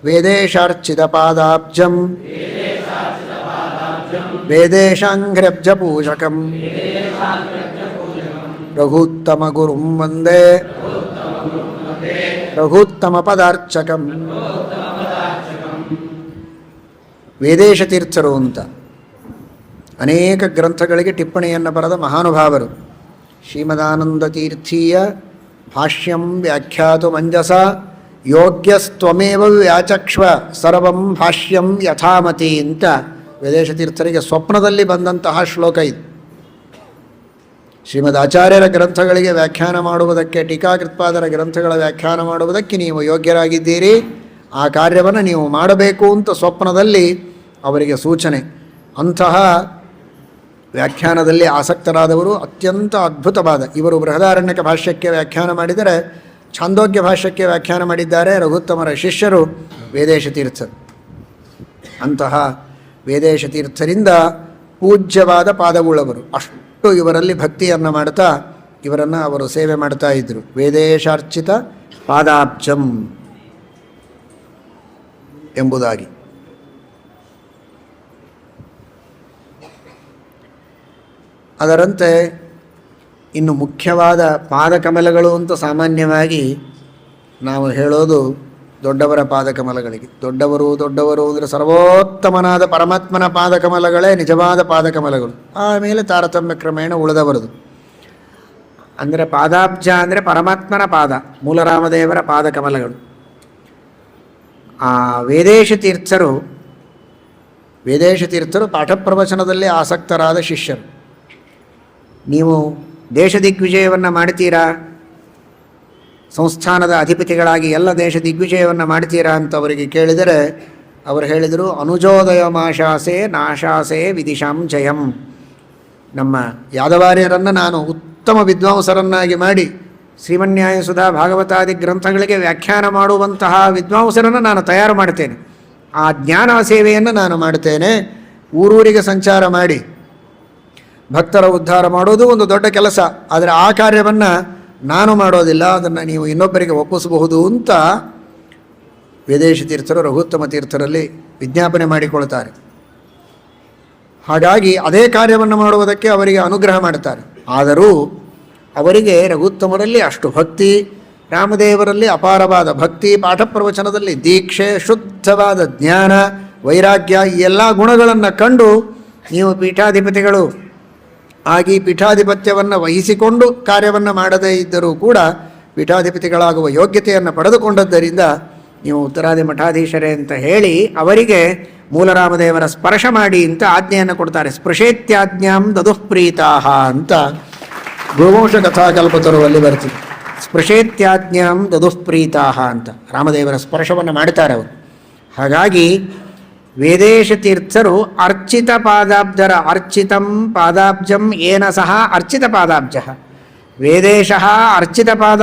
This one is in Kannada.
ವೇದೇಶಾರ್ಚಿತ ಪಾದಾಬ್ಜಂ ವೇದೇಶಾಂಘ್ರ್ಯಬ್ಜ ಪೂಜಕಂ ರಘೂತ್ತಮ ಗುರುಂ ವಂದೇ ರಘೂತ್ತಮ ಪದಾರ್ಚಕಂ. ವೇದೇಶ ತೀರ್ಥರು ಅಂತ ಅನೇಕ ಗ್ರಂಥಗಳಿಗೆ ಟಿಪ್ಪಣಿಯನ್ನು ಬರೆದ ಮಹಾನುಭಾವರು. ಶ್ರೀಮದಾನಂದ ತೀರ್ಥೀಯ ಭಾಷ್ಯಂ ವ್ಯಾಖ್ಯಾತು ಮಂಜಸ ಯೋಗ್ಯಸ್ತ್ವಮೇವ ವ್ಯಾಚಕ್ಷ್ವ ಸರ್ವಂ ಭಾಷ್ಯಂ ಯಥಾಮತಿ ಅಂತ ವೇದೇಶ ತೀರ್ಥರಿಗೆ ಸ್ವಪ್ನದಲ್ಲಿ ಬಂದಂತಹ ಶ್ಲೋಕ ಇದು. ಶ್ರೀಮದ್ ಆಚಾರ್ಯರ ಗ್ರಂಥಗಳಿಗೆ ವ್ಯಾಖ್ಯಾನ ಮಾಡುವುದಕ್ಕೆ, ಟೀಕಾಕೃತ್ಪಾದರ ಗ್ರಂಥಗಳ ವ್ಯಾಖ್ಯಾನ ಮಾಡುವುದಕ್ಕೆ ನೀವು ಯೋಗ್ಯರಾಗಿದ್ದೀರಿ, ಆ ಕಾರ್ಯವನ್ನು ನೀವು ಮಾಡಬೇಕು ಅಂತ ಸ್ವಪ್ನದಲ್ಲಿ ಅವರಿಗೆ ಸೂಚನೆ. ಅಂತಹ ವ್ಯಾಖ್ಯಾನದಲ್ಲಿ ಆಸಕ್ತರಾದವರು ಅತ್ಯಂತ ಅದ್ಭುತವಾದ ಇವರು ಬೃಹದಾರಣ್ಯಕ ಭಾಷ್ಯಕ್ಕೆ ವ್ಯಾಖ್ಯಾನ ಮಾಡಿದರೆ, ಛಾಂದೋಗ್ಯ ಭಾಷ್ಯಕ್ಕೆ ವ್ಯಾಖ್ಯಾನ ಮಾಡಿದ್ದಾರೆ ರಘುತ್ತಮರ ಶಿಷ್ಯರು ವೇದೇಶ ತೀರ್ಥರು. ಅಂತಹ ವೇದೇಶ ತೀರ್ಥರಿಂದ ಪೂಜ್ಯವಾದ ಪಾದವುಳ್ಳವರು. ಅಷ್ಟು ಇವರಲ್ಲಿ ಭಕ್ತಿಯನ್ನು ಮಾಡ್ತಾ ಇವರನ್ನು ಅವರು ಸೇವೆ ಮಾಡ್ತಾ ಇದ್ದರು. ವೇದೇಶಾರ್ಚಿತ ಪಾದಾಬ್ಜಂ ಎಂಬುದಾಗಿ. ಅದರಂತೆ ಇನ್ನು ಮುಖ್ಯವಾದ ಪಾದಕಮಲಗಳು ಅಂತ ಸಾಮಾನ್ಯವಾಗಿ ನಾವು ಹೇಳೋದು ದೊಡ್ಡವರ ಪಾದಕಮಲಗಳಿಗೆ. ದೊಡ್ಡವರು ಅಂದರೆ ಸರ್ವೋತ್ತಮನಾದ ಪರಮಾತ್ಮನ ಪಾದಕಮಲಗಳೇ ನಿಜವಾದ ಪಾದಕಮಲಗಳು. ಆಮೇಲೆ ತಾರತಮ್ಯ ಕ್ರಮೇಣ ಉಳಿದವರದು. ಅಂದರೆ ಪಾದಾಬ್ಜ ಅಂದರೆ ಪರಮಾತ್ಮನ ಪಾದ, ಮೂಲರಾಮದೇವರ ಪಾದಕಮಲಗಳು. ಆ ವೇದೇಶ ತೀರ್ಥರು ಪಾಠ ಪ್ರವಚನದಲ್ಲಿ ಆಸಕ್ತರಾದ ಶಿಷ್ಯರು. ನೀವು ದೇಶ ದಿಗ್ವಿಜಯವನ್ನು ಮಾಡ್ತೀರಾ, ಸಂಸ್ಥಾನದ ಅಧಿಪತಿಗಳಾಗಿ ಎಲ್ಲ ದೇಶ ದಿಗ್ವಿಜಯವನ್ನು ಮಾಡ್ತೀರಾ ಅಂತ ಅವರಿಗೆ ಕೇಳಿದರೆ ಅವರು ಹೇಳಿದರು, ಅನುಜೋದಯ ಮಾಶಾಸೆ ನಾಶಾಸೆ ವಿದಿಶಾಂ ಜಯಂ. ನಮ್ಮ ಯಾದವಾರ್ಯರನ್ನು ನಾನು ಉತ್ತಮ ವಿದ್ವಾಂಸರನ್ನಾಗಿ ಮಾಡಿ ಶ್ರೀಮನ್ಯಾಯ ಸುಧಾ ಭಾಗವತಾದಿ ಗ್ರಂಥಗಳಿಗೆ ವ್ಯಾಖ್ಯಾನ ಮಾಡುವಂತಹ ವಿದ್ವಾಂಸರನ್ನು ನಾನು ತಯಾರು ಮಾಡ್ತೇನೆ. ಆ ಜ್ಞಾನ ಸೇವೆಯನ್ನು ನಾನು ಮಾಡ್ತೇನೆ. ಊರೂರಿಗೆ ಸಂಚಾರ ಮಾಡಿ ಭಕ್ತರ ಉದ್ಧಾರ ಮಾಡೋದು ಒಂದು ದೊಡ್ಡ ಕೆಲಸ. ಆದರೆ ಆ ಕಾರ್ಯವನ್ನು ನಾನು ಮಾಡೋದಿಲ್ಲ, ಅದನ್ನು ನೀವು ಇನ್ನೊಬ್ಬರಿಗೆ ಒಪ್ಪಿಸಬಹುದು ಅಂತ ವೇದೇಶ ತೀರ್ಥರು ರಘುತ್ತಮ ತೀರ್ಥರಲ್ಲಿ ವಿಜ್ಞಾಪನೆ ಮಾಡಿಕೊಳ್ತಾರೆ. ಹಾಗಾಗಿ ಅದೇ ಕಾರ್ಯವನ್ನು ಮಾಡುವುದಕ್ಕೆ ಅವರಿಗೆ ಅನುಗ್ರಹ ಮಾಡ್ತಾರೆ. ಆದರೂ ಅವರಿಗೆ ರಘುತ್ತಮರಲ್ಲಿ ಅಷ್ಟು ಭಕ್ತಿ, ರಾಮದೇವರಲ್ಲಿ ಅಪಾರವಾದ ಭಕ್ತಿ, ಪಾಠ ಪ್ರವಚನದಲ್ಲಿ ದೀಕ್ಷೆ, ಶುದ್ಧವಾದ ಜ್ಞಾನ, ವೈರಾಗ್ಯ, ಈ ಎಲ್ಲ ಗುಣಗಳನ್ನು ಕಂಡು ನೀವು ಪೀಠಾಧಿಪತಿಗಳು ಆಗಿ ಪೀಠಾಧಿಪತ್ಯವನ್ನು ವಹಿಸಿಕೊಂಡು ಕಾರ್ಯವನ್ನು ಮಾಡದೇ ಇದ್ದರೂ ಕೂಡ ಪೀಠಾಧಿಪತಿಗಳಾಗುವ ಯೋಗ್ಯತೆಯನ್ನು ಪಡೆದುಕೊಂಡದ್ದರಿಂದ ನೀವು ಉತ್ತರಾದಿ ಮಠಾಧೀಶರೇ ಅಂತ ಹೇಳಿ ಅವರಿಗೆ ಮೂಲರಾಮದೇವರ ಸ್ಪರ್ಶ ಮಾಡಿ ಅಂತ ಆಜ್ಞೆಯನ್ನು ಕೊಡ್ತಾರೆ. ಸ್ಪೃಶೇತ್ಯಾಜ್ಞಾಂ ದದುಃಪ್ರೀತಾಹ ಅಂತ ಗೋವಂಶ ಕಥಾಕಲ್ಪತರುವಲ್ಲಿ ಬರ್ತೀವಿ. ಸ್ಪೃಶೇತ್ಯಾಜ್ಞಾಂ ದದುಃಪ್ರೀತಾಹ ಅಂತ ರಾಮದೇವರ ಸ್ಪರ್ಶವನ್ನು ಮಾಡ್ತಾರೆ ಅವರು. ಹಾಗಾಗಿ ವೇದೇಶ ತೀರ್ಥರು ಅರ್ಚಿತ ಪಾದಾಬ್ಜರ ಅರ್ಚಿತಂ ಪಾದಾಬ್ಜಂ ಏನ ಸಹ ಅರ್ಚಿತ ಪಾದಾಬ್ಜ ವೇದೇಶ ಅರ್ಚಿತ ಪಾದ